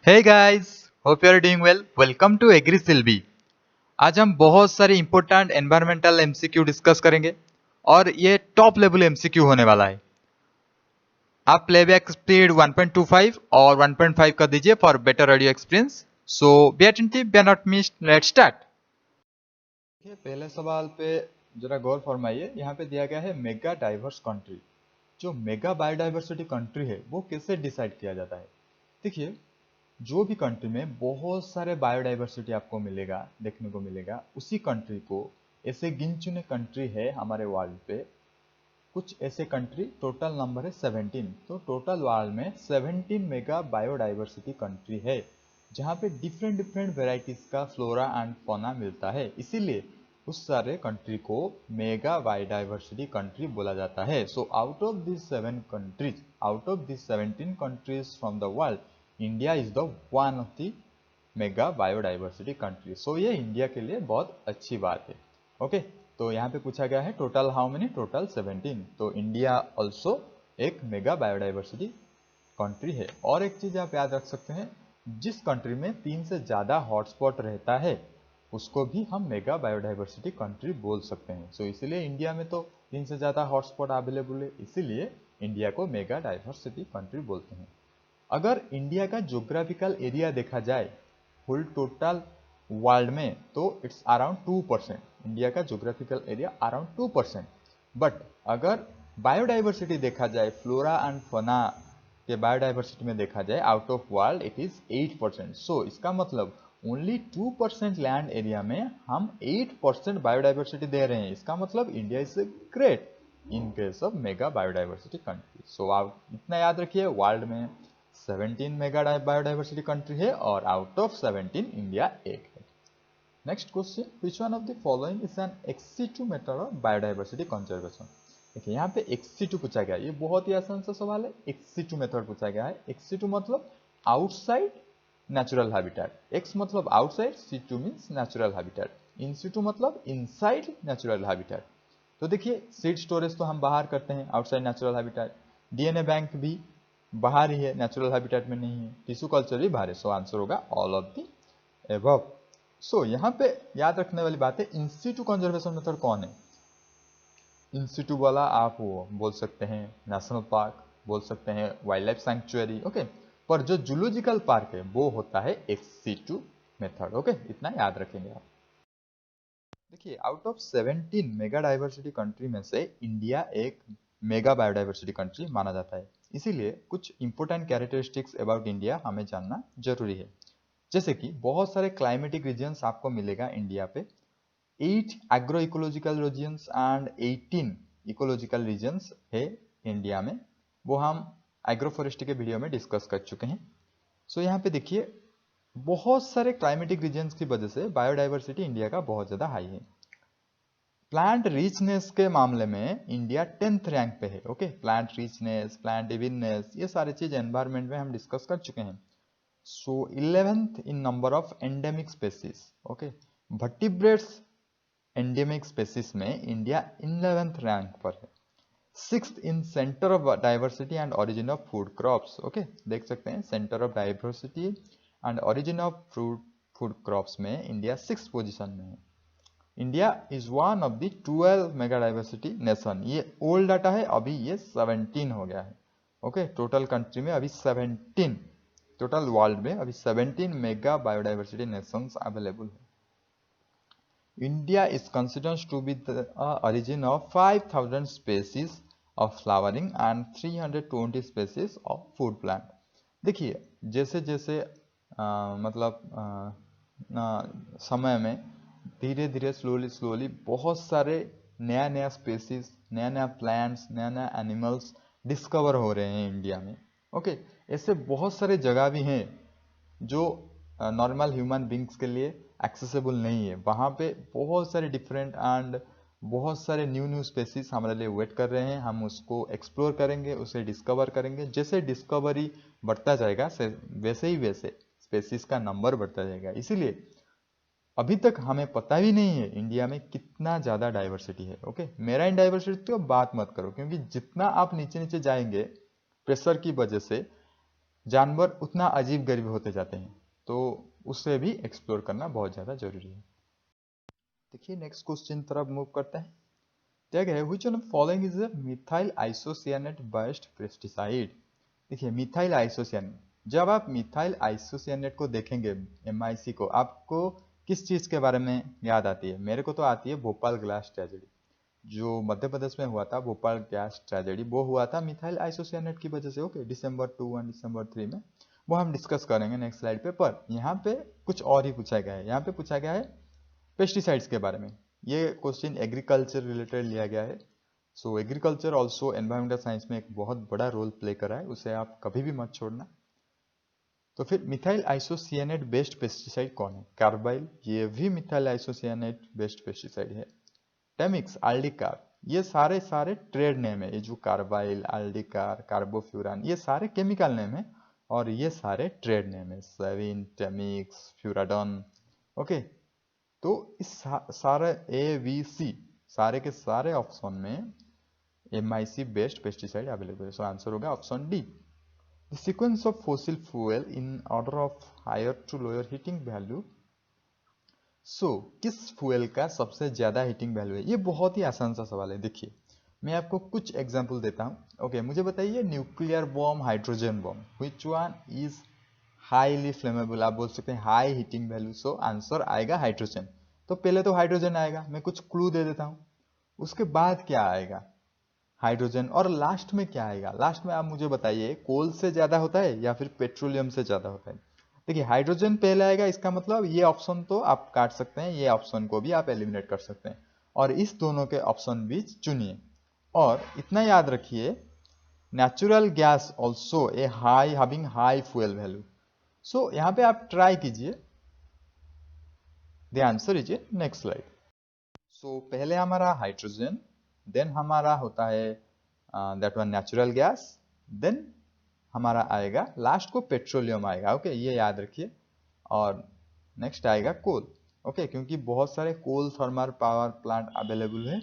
Hey guys, hope you are doing well. Welcome to AgriSilvi. आज हम बहुत सारे इंपॉर्टेंट एनवायरमेंटल एमसीक्यू डिस्कस करेंगे और ये टॉप लेवल एमसीक्यू होने वाला है। आप प्लेबैक स्पीड 1.25 और 1.5 कर दीजिए for better audio experience. So be attentive, be are not miss, let's start. देखिए पहले सवाल पे जरा गौर फरमाइए। यहाँ पे दिया गया है मेगा डाइवर्स कंट्री। जो मेगा बायोडाइवर्सिटी कंट्री है वो कैसे डिसाइड किया जाता है? देखिए, जो भी कंट्री में बहुत सारे बायोडाइवर्सिटी आपको मिलेगा, देखने को मिलेगा, उसी कंट्री को ऐसे गिन चुने कंट्री है हमारे वर्ल्ड पे। कुछ ऐसे कंट्री टोटल नंबर है 17। तो टोटल वर्ल्ड में 17 मेगा बायोडाइवर्सिटी कंट्री है जहाँ पे डिफरेंट डिफरेंट वेराइटीज का फ्लोरा एंड फौना मिलता है। इसीलिए उस सारे कंट्री को मेगा बायोडाइवर्सिटी कंट्री बोला जाता है। So out of this 7 countries, out of this 17 countries from the world, India is the one of the mega biodiversity country. So ये इंडिया के लिए बहुत अच्छी बात है। ओके, तो यहाँ पे पूछा गया है टोटल हाउ मेनी, टोटल 17। तो इंडिया ऑल्सो एक मेगा बायोडाइवर्सिटी कंट्री है। और एक चीज आप याद रख सकते हैं, जिस कंट्री में 3 से ज्यादा हॉटस्पॉट रहता है उसको भी हम मेगा बायोडाइवर्सिटी कंट्री बोल सकते हैं। सो इसीलिए इंडिया में तो 3 से ज्यादा हॉटस्पॉट अवेलेबल है, इसीलिए इंडिया को मेगा डाइवर्सिटी कंट्री बोलते हैं। अगर इंडिया का ज्योग्राफिकल एरिया देखा जाए फुल टोटल वर्ल्ड में, तो इट्स अराउंड 2%। इंडिया का ज्योग्राफिकल एरिया अराउंड 2%। बट अगर बायोडाइवर्सिटी देखा जाए, फ्लोरा एंड फौना के बायोडाइवर्सिटी में देखा जाए out of world, it is 8%। सो इसका मतलब ओनली 2% लैंड एरिया में हम 8% बायोडाइवर्सिटी दे रहे हैं। इसका मतलब India is great in case of mega biodiversity country. So आप इतना याद रखिए, वर्ल्ड में 17 मेगा बायोडाइवर्सिटी कंट्री है और आउट ऑफ 17 इंडिया एक है। Next question, which one of the following is an ex situ method of biodiversity conservation? देखिए यहाँ पे एक्सिटू पूछा गया, ये बहुत ही आसान सा सवाल है। एक्सिटू मेथड पूछा गया है। एक्सिटू मतलब आउटसाइड नेचुरल हैबिटेट। एक्स मतलब outside, situ means natural habitat, in situ मतलब इनसाइड नेचुरल हैबिटेट। तो देखिए, सीड स्टोरेज तो हम बाहर करते हैं, outside natural habitat. DNA bank भी बाहर ही है, नेचुरल हैबिटेट में नहीं है। टिश्यू कल्चर भी बाहर है। सो आंसर होगा ऑल ऑफ दी एबव। सो यहाँ पे याद रखने वाली बात है, इंस्टीट्यू कंजर्वेशन मेथड कौन है? इंस्टीट्यू वाला आप वो बोल सकते हैं नेशनल पार्क, बोल सकते हैं वाइल्ड लाइफ सैंक्चुअरी। ओके, पर जो जूलॉजिकल पार्क है वो होता है एक्स2 मेथड। ओके, इतना याद रखेंगे आप। देखिए, out of 17 mega diversity country में से इंडिया एक मेगा बायोडाइवर्सिटी कंट्री माना जाता है। इसीलिए कुछ इंपॉर्टेंट कैरेक्टरिस्टिक्स अबाउट इंडिया हमें जानना जरूरी है। जैसे कि बहुत सारे क्लाइमेटिक रीजन्स आपको मिलेगा इंडिया पे। 8 agro ecological regions and 18 ecological regions है इंडिया में। वो हम एग्रो फॉरेस्ट्री के वीडियो में डिस्कस कर चुके हैं। सो यहाँ पे देखिए, बहुत सारे क्लाइमेटिक रीजन्स की वजह से बायोडाइवर्सिटी इंडिया का बहुत ज़्यादा हाई है। प्लांट रिचनेस के मामले में इंडिया 10th रैंक पे है। ओके, प्लांट रिचनेस, प्लांट इविननेस, ये सारी चीज एनवायरमेंट में हम डिस्कस कर चुके हैं। सो 11th in number of endemic species. Okay, vertebrates endemic species में इंडिया 11th रैंक पर है। 6th in centre of diversity and origin of food crops. Okay, देख सकते हैं centre of diversity and origin of food crops में India 6th position में है। India is one of the 12 mega diversity nation. ये old data है, अभी ये 17 हो गया है। ओके, टोटल कंट्री में अभी 17, टोटल वर्ल्ड में अभी 17 मेगा बायोडाइवर्सिटी नेशंस अवेलेबल है। India is considered to be the origin of 5000 species of flowering and 320 species of food plant। देखिए, जैसे जैसे समय में धीरे धीरे स्लोली स्लोली बहुत सारे नया नया स्पेसीज, नया नया प्लांट्स, नया नया एनिमल्स डिस्कवर हो रहे हैं इंडिया में। ओके, ऐसे बहुत सारे जगह भी हैं जो नॉर्मल ह्यूमन बींग्स के लिए एक्सेसिबल नहीं है। वहाँ पे बहुत सारे डिफरेंट एंड बहुत सारे न्यू न्यू स्पेसीज हमारे लिए वेट कर रहे हैं। हम उसको एक्सप्लोर करेंगे, उसे डिस्कवर करेंगे। जैसे डिस्कवरी बढ़ता जाएगा वैसे ही वैसे स्पेसीज का नंबर बढ़ता जाएगा। इसीलिए अभी तक हमें पता भी नहीं है इंडिया में कितना ज़्यादा डाइवर्सिटी है। ओके, मेराइन डाइवर्सिटी तो बात मत करो, क्योंकि जितना आप नीचे नीचे जाएंगे प्रेशर की वजह से जानवर उतना अजीब गरीब होते जाते हैं, तो उससे भी एक्सप्लोर करना बहुत ज़्यादा जरूरी है। देखिए नेक्स्ट क्वेश्चन तरफ मूव करते हैं। क्या है, which one of following is a methyl isocyanate based pesticide. देखिए मिथाइल आइसोसियानेट, जब आप मिथाइल आइसोसियानेट को देखेंगे, MIC को, आपको किस चीज के बारे में याद आती है? मेरे को तो आती है भोपाल गैस ट्रेजेडी, जो मध्य प्रदेश में हुआ था। भोपाल गैस ट्रेजेडी वो हुआ था मिथाइल आइसोसियानेट की वजह से। ओके, December 2 और December 3 में, वो हम डिस्कस करेंगे नेक्स्ट स्लाइड पे। पर यहाँ पे कुछ और ही पूछा गया है। यहाँ पे पूछा गया है पेस्टिसाइड्स के बारे में। ये क्वेश्चन एग्रीकल्चर रिलेटेड लिया गया है। सो एग्रीकल्चर ऑल्सो एनवायरमेंटल साइंस में एक बहुत बड़ा रोल प्ले कर रहा है, उसे आप कभी भी मत छोड़ना। तो फिर मिथाइल आइसोसियानेट बेस्ड पेस्टिसाइड कौन है? कार्बाइल, ये भी मिथाइल आइसोसियानेट बेस्ड पेस्टिसाइड है। टेमिक्स, आल्डिकार, ये सारे सारे ट्रेड नेम है। ये जो कार्बाइल, आल्डिकार, कार्बोफ्यूरान, ये सारे केमिकल नेम है और ये सारे ट्रेड नेम है। सेविन, टेमिक्स, फ्यूराडॉन। ओके, तो इस सारे ABC, सारे के सारे ऑप्शन में MIC बेस्ड पेस्टिसाइड अवेलेबल है। सो आंसर होगा option d. The sequence of fossil fuel in order of higher to lower heating value. So किस फ्यूल का सबसे ज्यादा हीटिंग वैल्यू है? ये बहुत ही आसान सा सवाल है। देखिए मैं आपको कुछ एग्जांपल देता हूं। ओके, मुझे बताइए nuclear bomb, hydrogen bomb, which one is highly flammable? आप बोल सकते हैं high heating value. So answer आएगा हाइड्रोजन। तो पहले तो हाइड्रोजन आएगा, मैं कुछ क्लू दे देता हूं। उसके बाद क्या आएगा? हाइड्रोजन। और लास्ट में क्या आएगा? लास्ट में आप मुझे बताइए, कोल से ज्यादा होता है या फिर पेट्रोलियम से ज्यादा होता है? देखिए हाइड्रोजन पहले आएगा, इसका मतलब ये ऑप्शन तो आप काट सकते हैं, ये ऑप्शन को भी आप एलिमिनेट कर सकते हैं और इस दोनों के ऑप्शन बीच चुनिए। और इतना याद रखिए, natural gas also a high having high fuel value. So यहाँ पे आप ट्राई कीजिए। The answer is a next slide. So पहले हमारा हाइड्रोजन, देन हमारा होता है that one natural gas, then हमारा आएगा लास्ट को पेट्रोलियम आएगा। ओके, ये याद रखिए। और नेक्स्ट आएगा कोल। ओके, क्योंकि बहुत सारे कोल थर्मल पावर प्लांट अवेलेबल है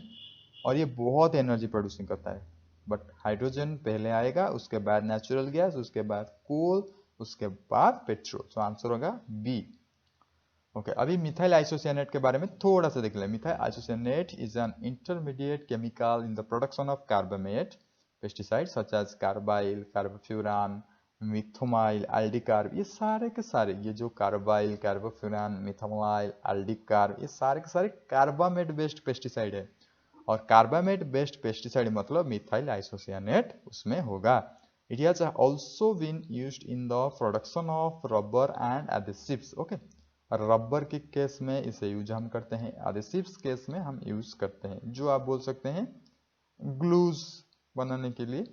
और ये बहुत एनर्जी प्रोड्यूसिंग करता है। बट हाइड्रोजन पहले आएगा, उसके बाद नेचुरल गैस, उसके बाद कोल, उसके बाद पेट्रोल। सो आंसर होगा बी। ओके, अभी मिथाइल आइसोसियानेट के बारे में थोड़ा सा देख लें। Methyl isocyanate is an intermediate chemical in the production of carbamate pesticide such as carbaryl, carbofuran, methomyl, aldicarb. ये सारे के सारे, ये जो कार्बाइल, कार्बोफ्यूरान, मिथोमाइल, एल्डिकार्ब, ये सारे के सारे कार्बामेट बेस्ड पेस्टिसाइड है। और कार्बामेट बेस्ड पेस्टिसाइड मतलब मिथाइल आइसोसियानेट उसमें होगा। It has also been used in the production of rubber and adhesives. Okay, rubber के केस में इसे यूज हम करते हैं, एडेसिव्स केस में हम यूज करते हैं, जो आप बोल सकते हैं ग्लूज बनाने के लिए।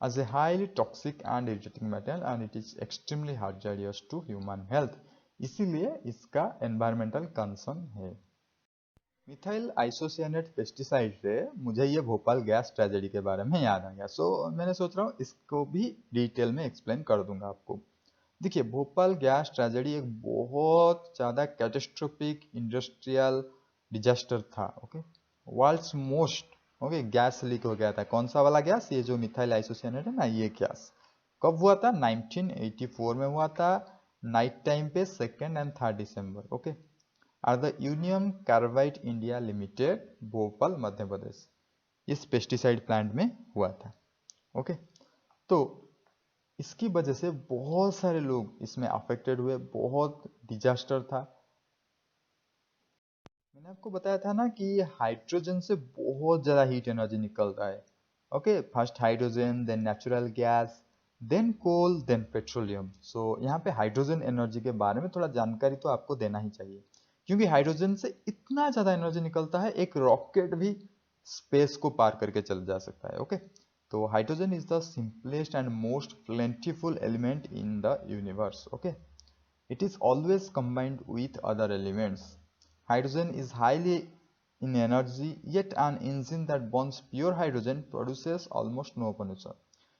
as a highly toxic and irritating metal and it is extremely hazardous to human health, इसीलिए इसका एनवायरमेंटल कंसर्न है। मिथाइल आइसोसियानेट पेस्टिसाइड से मुझे ये भोपाल गैस ट्रेजेडी के बारे में याद आ गया। सो मैंने सोच रहा हूँ इसको भी डिटेल में एक्सप्लेन कर दूंगा आपको। देखिए भोपाल गैस ट्रेजेडी एक बहुत ज़्यादा कैटेस्ट्रोफिक इंडस्ट्रियल डिजास्टर था। Okay, world's most, okay, gas leak हो गया था। कौन सा वाला गैस? ये जो मिथाइल आइसोसियानेट है ना, ये गैस। कब हुआ था? 1984 में हुआ था, नाइट टाइम पे 2 और 3 दिसंबर। Okay, are the union carbide India limited, Bhopal Madhya Pradesh, इस पेस्टिसाइड प्लांट में हुआ था। ओके, तो इसकी वजह से बहुत सारे लोग इसमें अफेक्टेड हुए, बहुत डिजास्टर था। मैंने आपको बताया था ना कि हाइड्रोजन से बहुत ज्यादा हीट एनर्जी निकलता है। Okay, first hydrogen, then natural gas, then coal, then petroleum. So यहाँ पे हाइड्रोजन एनर्जी के बारे में थोड़ा जानकारी तो आपको देना ही चाहिए, क्योंकि हाइड्रोजन से इतना ज्यादा एनर्जी निकलता है, एक रॉकेट भी स्पेस को पार करके चल जा सकता है। ओके, तो hydrogen is the simplest and most plentiful element in the universe. Okay, it is always combined with other elements. Hydrogen is highly in energy, yet an engine that burns pure hydrogen produces almost no pollution.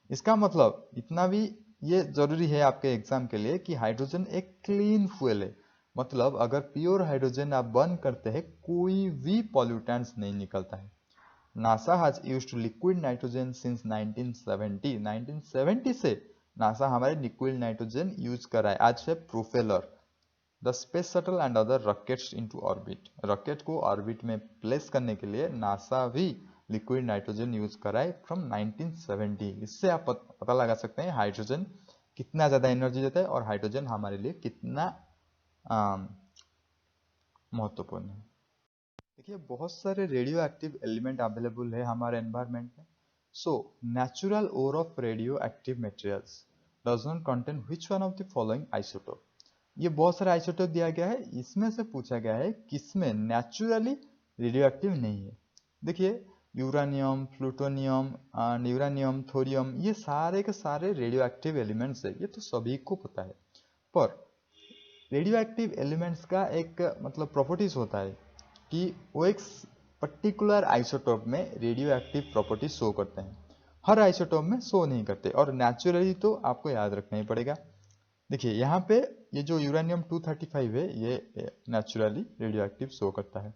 इसका मतलब इतना भी ये जरूरी है आपके exam के लिए कि हाइड्रोजन एक क्लीन फ्यूल है। मतलब अगर प्योर हाइड्रोजन आप बर्न करते हैं, कोई भी पॉल्यूटेंट्स नहीं निकलता है। NASA has used liquid nitrogen since 1970 से नासा हमारे लिक्विड नाइट्रोजन यूज कर रहा है आज से propeller the space shuttle and other rockets into orbit. Rocket को ऑर्बिट में प्लेस करने के लिए नासा भी लिक्विड नाइट्रोजन यूज कर रहा है फ्रॉम 1970। इससे आप पता लगा सकते हैं हाइड्रोजन कितना ज्यादा एनर्जी देता है और हाइड्रोजन हमारे लिए कितना महत्वपूर्ण है। देखिए बहुत सारे रेडियो एक्टिव एलिमेंट अवेलेबल है हमारे एनवायरमेंट में। So natural ore of radioactive materials does not contain which one of the following isotope. ये बहुत सारा आइसोटोप दिया गया है, इसमें से पूछा गया है किसमें नेचुरली रेडियो एक्टिव नहीं है। देखिए यूरानियम, प्लूटोनियम, यूरानियम, थोरियम, ये सारे के सारे रेडियो एक्टिव एलिमेंट्स है, ये तो सभी को पता है। पर रेडियो एक्टिव एलिमेंट्स का एक मतलब प्रॉपर्टीज होता है कि वो एक पर्टिकुलर आइसोटोप में रेडियो एक्टिव प्रॉपर्टी शो करते हैं, हर आइसोटोप में शो नहीं करते। और नेचुरली तो आपको याद रखना ही पड़ेगा। देखिए यहाँ पे ये जो यूरेनियम 235 है ये नेचुरली रेडियो एक्टिव शो करता है।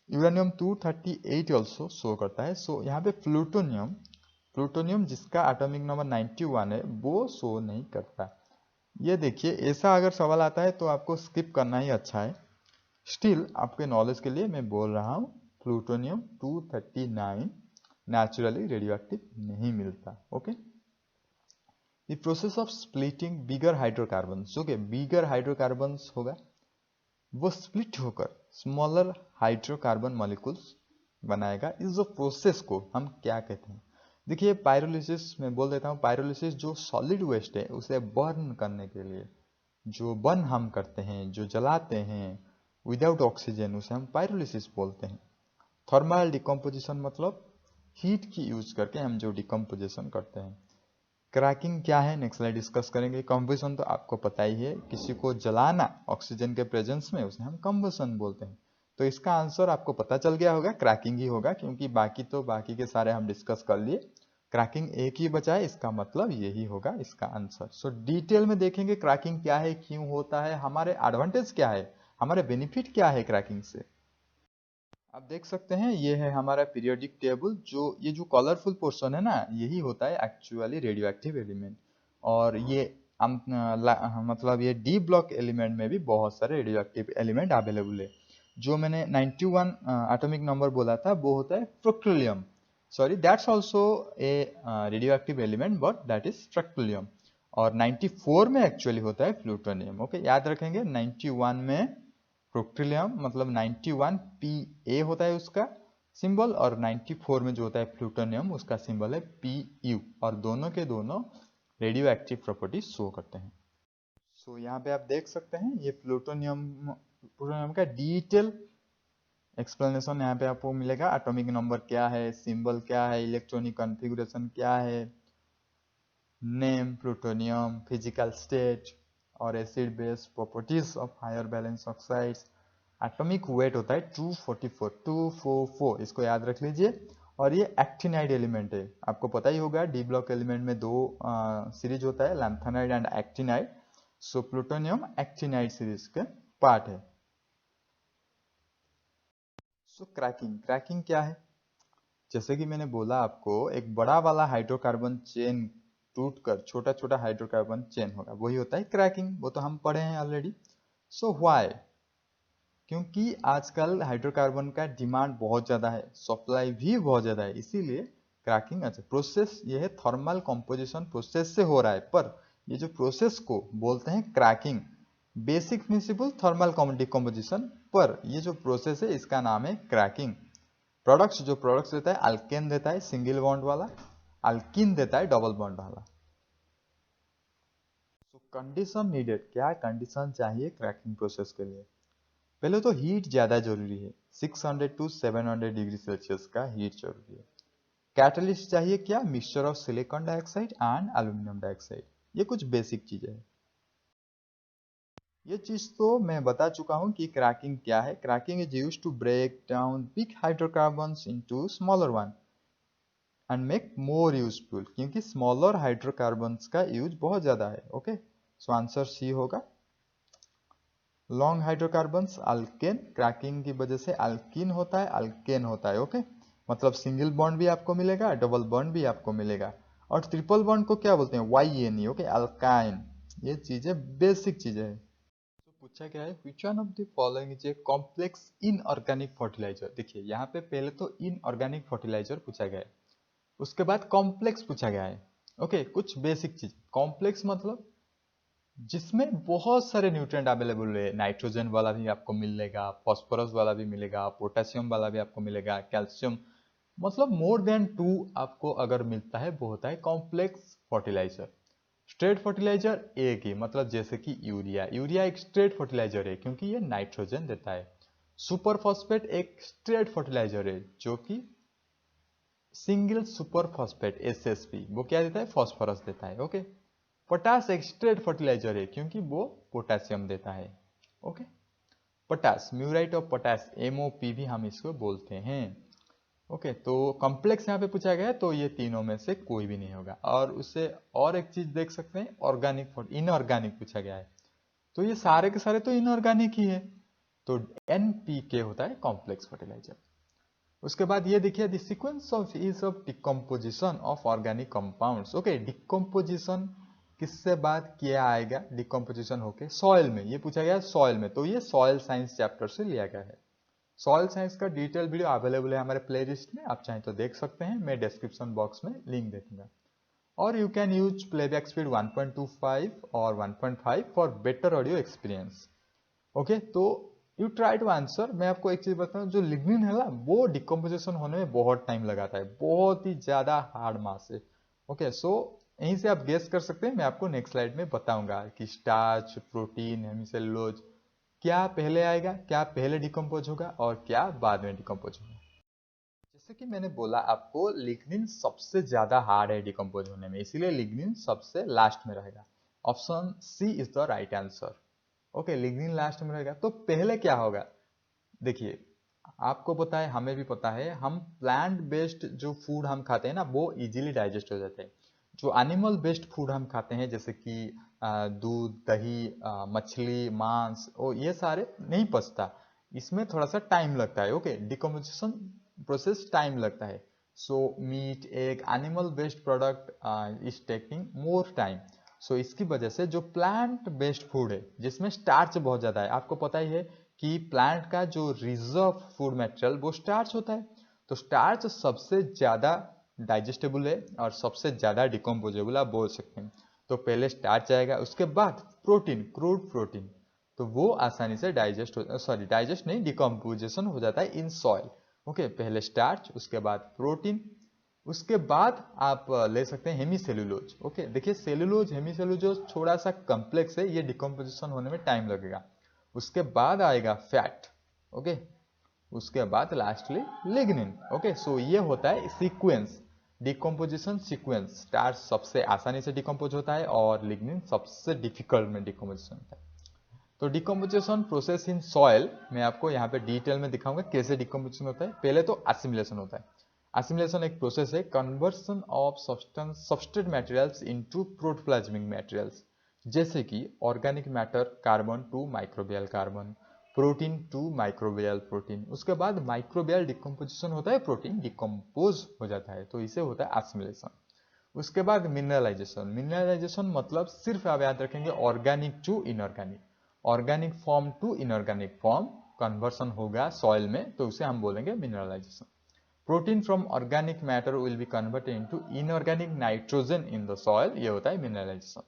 यूरेनियम 238 ऑल्सो शो करता है। सो यहाँ पे प्लूटोनियम जिसका एटॉमिक नंबर 91 है वो शो नहीं करता। ये देखिए ऐसा अगर सवाल आता है तो आपको स्किप करना ही अच्छा है। स्टिल आपके नॉलेज के लिए मैं बोल रहा हूँ प्लूटोनियम 239 नेचुरली रेडियो एक्टिव नहीं मिलता। Okay, the process of splitting bigger hydrocarbons, okay bigger hydrocarbons होगा वो स्प्लिट होकर स्मॉलर हाइड्रोकार्बन मॉलिक्यूल्स बनाएगा। इस जो प्रोसेस को हम क्या कहते हैं? देखिए पायरोलिसिस में बोल देता हूँ। पायरोलिसिस जो सॉलिड वेस्ट है उसे बर्न करने के लिए जो बर्न हम करते हैं, जो जलाते हैं विदाउट ऑक्सीजन, उसे हम पायरोलिसिस बोलते हैं। थर्मल डिकम्पोजिशन मतलब हीट की यूज करके हम जो डिकम्पोजिशन करते हैं। क्रैकिंग क्या है नेक्स्ट स्लाइड डिस्कस करेंगे। कंबशन तो आपको पता ही है, किसी को जलाना ऑक्सीजन के प्रेजेंस में उसे हम कंबशन बोलते हैं। तो इसका आंसर आपको पता चल गया होगा, क्रैकिंग ही होगा, क्योंकि बाकी के सारे हम डिस्कस कर लिए, क्रैकिंग एक ही बचा है, इसका मतलब यही होगा इसका आंसर। सो डिटेल में देखेंगे क्रैकिंग क्या है, क्यों होता है, हमारे एडवांटेज क्या है, हमारे बेनिफिट क्या है क्रैकिंग से। आप देख सकते हैं ये है हमारा पीरियोडिक टेबल। जो ये जो कलरफुल पोर्शन है ना यही होता है एक्चुअली रेडियो एक्टिव एलिमेंट। और ये मतलब ये डी ब्लॉक एलिमेंट में भी बहुत सारे रेडियो एक्टिव एलिमेंट अवेलेबल है। जो मैंने 91 एटॉमिक नंबर बोला था वो होता है फ्रक्टोलियम। Sorry that's also a radioactive element but that is फ्रक्टोलियम। और 94 में एक्चुअली होता है प्लूटोनियम। ओके याद रखेंगे 91 में फ्रक्टोलियम मतलब 91 Pa होता है उसका सिंबल, और 94 में जो होता है प्लूटोनियम उसका सिंबल है Pu, और दोनों के दोनों रेडियो एक्टिव प्रॉपर्टी शो करते हैं। सो यहाँ पे आप देख सकते हैं ये प्लूटोनियम का डिटेल एक्सप्लेनेशन यहाँ पे आपको मिलेगा। एटॉमिक नंबर क्या है, सिंबल क्या है, इलेक्ट्रॉनिक कॉन्फ़िगरेशन क्या है, नेम प्लूटोनियम, फिजिकल स्टेट और acid base properties of higher balance oxides. Atomic weight होता है 244, इसको याद रख लीजिए। और ये एक्टिनाइड एलिमेंट है, आपको पता ही होगा डी ब्लॉक एलिमेंट में दो सीरीज होता है, lanthanide and actinide. So plutonium actinide series के पार्ट है। सो क्रैकिंग क्या है? जैसे कि मैंने बोला आपको एक बड़ा वाला हाइड्रोकार्बन चेन टूटकर छोटा छोटा हाइड्रोकार्बन चेन होगा, वही होता है क्रैकिंग। वो तो हम पढ़े हैं ऑलरेडी। So why? क्योंकि आजकल हाइड्रोकार्बन का डिमांड बहुत ज़्यादा है, सप्लाई भी बहुत ज़्यादा है, इसीलिए क्रैकिंग अच्छा प्रोसेस ये है। थर्मल कंपोजिशन प्रोसेस से हो रहा है, पर ये जो प्रोसेस को बोलते हैं cracking, basic principle thermal decomposition, पर ये जो प्रोसेस है इसका नाम है क्रैकिंग। जो प्रोडक्ट्स देता है, अल्केन देता है सिंगल बॉन्ड वाला, अल्कीन देता है डबल बॉन्ड वाला। सो कंडीशन नीडेड, क्या कंडीशन चाहिए क्रैकिंग प्रोसेस के लिए? पहले तो हीट ज्यादा जरूरी है, 600 टू 700 डिग्री सेल्सियस का हीट जरूरी है। कैटलिस्ट चाहिए क्या? Mixture of silicon dioxide and aluminium dioxide. ये कुछ बेसिक चीजें है। ये चीज तो मैं बता चुका हूं कि क्रैकिंग क्या है। Cracking is used to break down big hydrocarbons into smaller one and make more useful, क्योंकि स्मॉलर हाइड्रोकार्बन्स का यूज बहुत ज्यादा है। ओके सो आंसर सी होगा। लॉन्ग हाइड्रोकार्बन्स अल्केन, क्रैकिंग की वजह से अल्कीन होता है, अल्केन होता है। ओके मतलब सिंगल बॉन्ड भी आपको मिलेगा, डबल बॉन्ड भी आपको मिलेगा। और ट्रिपल बॉन्ड को क्या बोलते हैं, YN, ओके, अल्काइन। ये चीजें बेसिक चीजें है। तो पूछा गया है which one of the following is a complex inorganic fertiliser. देखिए यहाँ पे पहले तो इनऑर्गेनिक फर्टिलाइजर पूछा गया है, उसके बाद कॉम्प्लेक्स पूछा गया है। ओके, कुछ बेसिक चीज। कॉम्प्लेक्स मतलब जिसमें बहुत सारे न्यूट्रिएंट अवेलेबल है, नाइट्रोजन वाला भी आपको मिलेगा, फास्फोरस वाला भी मिलेगा, पोटेशियम वाला भी आपको मिलेगा, कैल्शियम, मतलब मोर देन 2 आपको अगर मिलता है वो होता है कॉम्प्लेक्स फर्टिलाइजर। स्ट्रेट फर्टिलाइजर एक ही, मतलब जैसे कि यूरिया, यूरिया एक स्ट्रेट फर्टिलाइजर है क्योंकि ये नाइट्रोजन देता है। सुपर फॉस्फेट एक स्ट्रेट फर्टिलाइजर है जो कि सिंगल सुपर फॉस्फेट SSP, वो क्या देता है, फॉस्फोरस देता है। ओके, पोटास एक स्ट्रेट फर्टिलाइजर है क्योंकि वो पोटेशियम देता है। Okay, potash, muriate of potash, MOP भी हम इसको बोलते हैं। ओके, तो कॉम्प्लेक्स यहाँ पे पूछा गया है तो ये तीनों में से कोई भी नहीं होगा। और उससे और एक चीज देख सकते हैं, ऑर्गेनिक, इनऑर्गेनिक पूछा गया है, तो ये सारे के सारे तो इनऑर्गेनिक ही है, तो NPK होता है कॉम्प्लेक्स फर्टिलाइजर। उसके बाद ये देखिए, the sequence of is of decomposition of organic compounds. Okay, decomposition किससे बाद किया आएगा, डिकम्पोजिशन होके सॉइल में, ये पूछा गया सॉइल में, तो ये सॉइल साइंस चैप्टर से लिया गया है। सॉइल साइंस का डिटेल वीडियो अवेलेबल है हमारे प्लेलिस्ट में, आप चाहें तो देख सकते हैं, मैं डिस्क्रिप्शन बॉक्स में लिंक दे दूंगा। और you can use playback speed 1.25 और 1.5 for better audio experience. Okay, तो यू ट्राई टू आंसर। मैं आपको एक चीज बताऊं, जो लिग्निन है ना वो डिकम्पोजिशन होने में बहुत टाइम लगाता है, बहुत ही ज्यादा हार्ड मास है। ओके, सो यहीं से आप गेस कर सकते हैं, मैं आपको नेक्स्ट स्लाइड में बताऊंगा कि स्टार्च, प्रोटीन, हेमिसेलुलोज क्या पहले आएगा, क्या पहले डिकम्पोज होगा और क्या बाद में डिकम्पोज होगा। जैसे कि मैंने बोला आपको, लिग्निन सबसे ज्यादा हार्ड है डिकम्पोज होने में, इसीलिए लिग्निन सबसे लास्ट में रहेगा। Option C is the right answer. Okay, lignin last में रहेगा, तो पहले क्या होगा। देखिए, आपको पता है, हमें भी पता है, हम प्लांट बेस्ड जो फूड हम खाते हैं ना वो इजीली डाइजेस्ट हो जाते हैं। जो एनिमल बेस्ड फूड हम खाते हैं जैसे कि दूध, दही, मछली, मांस, और ये सारे नहीं पचता, इसमें थोड़ा सा टाइम लगता है। ओके, डिकम्पोजिशन प्रोसेस टाइम लगता है। So meat, egg, animal based product is taking more time. So इसकी वजह से जो प्लांट बेस्ड फूड है जिसमें स्टार्च बहुत ज्यादा है, आपको पता ही है कि प्लांट का जो रिजर्व फूड मटेरियल वो स्टार्च होता है, तो स्टार्च सबसे ज्यादा डाइजेस्टेबल है और सबसे ज्यादा डिकम्पोजेबल आप बोल सकते हैं। तो पहले स्टार्च आएगा, उसके बाद प्रोटीन, क्रूड प्रोटीन, तो वो आसानी से डाइजेस्ट हो, सॉरी डाइजेस्ट नहीं, डिकम्पोजिशन हो जाता है इन सॉइल। ओके, पहले स्टार्च, उसके बाद प्रोटीन, उसके बाद आप ले सकते हैं हेमीसेलुलोज। ओके, देखिए सेलुलोज, हेमीसेलुलोज थोड़ा सा कॉम्प्लेक्स है, ये डिकम्पोजिशन होने में टाइम लगेगा। उसके बाद आएगा फैट। ओके, उसके बाद लास्टली लिग्निन। ओके, सो ये होता है सीक्वेंस, डिकम्पोजिशन सीक्वेंस। स्टार्च सबसे आसानी से डिकम्पोज होता है और लिग्निन सबसे डिफिकल्ट में डिकम्पोजिशन होता है। तो डिकम्पोजिशन प्रोसेस इन सॉइल मैं आपको यहाँ पे डिटेल में दिखाऊंगा कैसे डिकम्पोजिशन होता है। पहले तो एसिमिलेशन होता है। एसिमिलेशन एक प्रोसेस है, conversion of substance, substrate materials into protoplasmic materials, जैसे कि organic matter carbon to microbial carbon, protein to microbial protein. उसके बाद माइक्रोबियल डिकम्पोजिशन होता है, प्रोटीन डिकम्पोज हो जाता है, तो इसे होता है एसिमिलेशन। उसके बाद मिनरलाइजेशन। मिनरलाइजेशन मतलब सिर्फ आप याद रखेंगे organic to inorganic, organic form to inorganic form conversion होगा सॉइल में, तो उसे हम बोलेंगे mineralisation. Protein from organic matter will be converted into inorganic nitrogen in the soil, ये होता है मिनरलाइजेशन।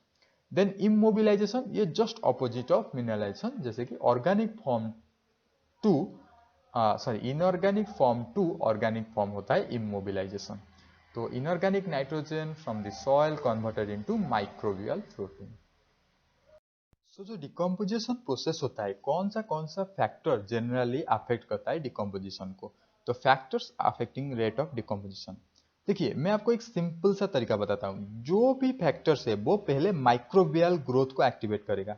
देन इमोबिलाइजेशन, ये जस्ट ऑपोजिट ऑफ मिनरलाइजेशन, जैसे कि organic form to inorganic form to organic form होता है इमोबिलाइजेशन। तो inorganic nitrogen from the soil converted into microbial protein. So जो डिकम्पोजिशन प्रोसेस होता है, कौन सा फैक्टर जनरली अफेक्ट करता है डिकम्पोजिशन को, तो factors affecting rate of decomposition. देखिए, मैं आपको एक सिंपल सा तरीका बताता हूँ, जो भी फैक्टर्स है वो पहले माइक्रोबियल ग्रोथ को एक्टिवेट करेगा।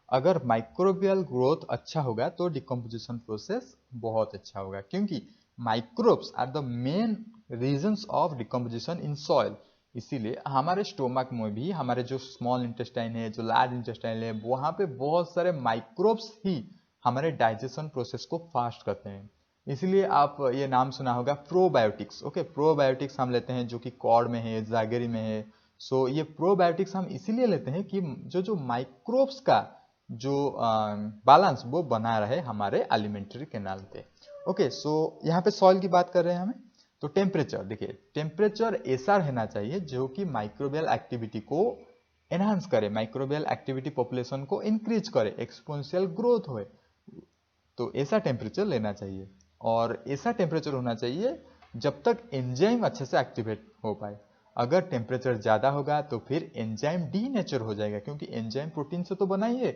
अगर माइक्रोबियल ग्रोथ अच्छा होगा तो डिकम्पोजिशन प्रोसेस बहुत अच्छा होगा, क्योंकि microbes are the main reasons of decomposition in soil. इसीलिए हमारे स्टोमक में भी, हमारे जो स्मॉल इंटेस्टाइन है, जो लार्ज इंटेस्टाइन है, वहां पे बहुत सारे माइक्रोब्स ही हमारे डाइजेशन प्रोसेस को फास्ट करते हैं। इसीलिए आप ये नाम सुना होगा प्रोबायोटिक्स। ओके, प्रोबायोटिक्स हम लेते हैं जो कि कॉर्ड में है, जागरी में है, सो ये प्रोबायोटिक्स हम इसीलिए लेते हैं कि जो माइक्रोब्स का जो बैलेंस वो बना रहे हमारे एलिमेंट्री कैनाल पे। ओके, सो यहाँ पे सॉइल की बात कर रहे हैं हमें, तो टेम्परेचर देखिए, टेम्परेचर ऐसा रहना चाहिए जो कि माइक्रोबियल एक्टिविटी को एनहांस करे, माइक्रोबियल एक्टिविटी पॉपुलेशन को इंक्रीज करे, एक्सपोनेंशियल ग्रोथ होए, तो ऐसा टेम्परेचर लेना चाहिए। और ऐसा टेम्परेचर होना चाहिए जब तक एंजाइम अच्छे से एक्टिवेट हो पाए। अगर टेम्परेचर ज़्यादा होगा तो फिर एंजाइम डीनेचर हो जाएगा, क्योंकि एंजाइम प्रोटीन से तो बना ही है,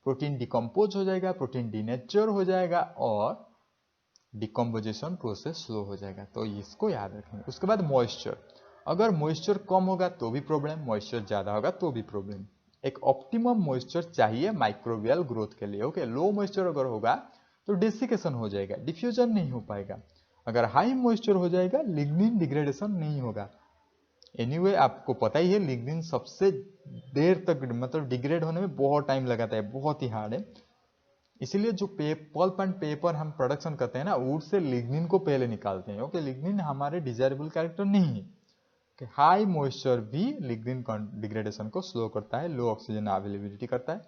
प्रोटीन डिकम्पोज हो जाएगा, प्रोटीन डीनेचर हो जाएगा और डिकम्पोजिशन प्रोसेस स्लो हो जाएगा। तो इसको याद रखें। उसके बाद मॉइस्चर, अगर मॉइस्चर कम होगा तो भी प्रॉब्लम, मॉइस्चर ज़्यादा होगा तो भी प्रॉब्लम। एक ऑप्टिमम मॉइस्चर चाहिए माइक्रोबियल ग्रोथ के लिए। ओके, लो मॉइस्चर अगर होगा तो डेसिकेशन हो जाएगा, डिफ्यूजन नहीं हो पाएगा। अगर हाई मॉइस्चर हो जाएगा, लिग्निन डिग्रेडेशन नहीं होगा। एनीवे आपको पता ही है, लिग्निन सबसे देर तक मतलब डिग्रेड होने में बहुत टाइम लगाता है, बहुत ही हार्ड है। इसीलिए जो पल्प एंड पेपर हम प्रोडक्शन करते हैं ना, वुड से लिग्निन को पहले निकालते हैं। ओके, लिग्निन हमारे डिजायरेबल कैरेक्टर नहीं है। हाई मॉइस्चर भी लिग्निन डिग्रेडेशन को स्लो करता है, लो ऑक्सीजन अवेलेबिलिटी करता है।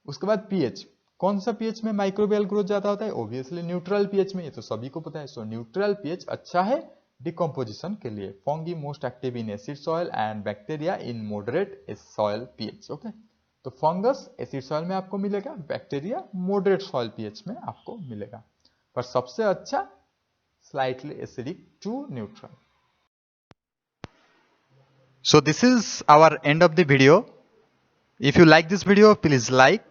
उसके बाद पीएच, कौन सा पीएच में माइक्रोबियल ग्रोथ ज्यादा होता है? ऑब्वियसली न्यूट्रल पीएच में, ये तो सभी को पता है। सो न्यूट्रल पीएच अच्छा है डिकम्पोजिशन के लिए। Fungi most active in acid soil and bacteria in moderate soil pH. Okay, तो फंगस एसिड सॉइल में आपको मिलेगा, बैक्टीरिया मॉडरेट सॉइल पीएच में आपको मिलेगा, पर सबसे अच्छा slightly acidic to neutral. So this is our end of the video. If you like this video, please like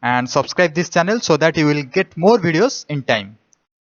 and subscribe this channel so that you will get more videos in time.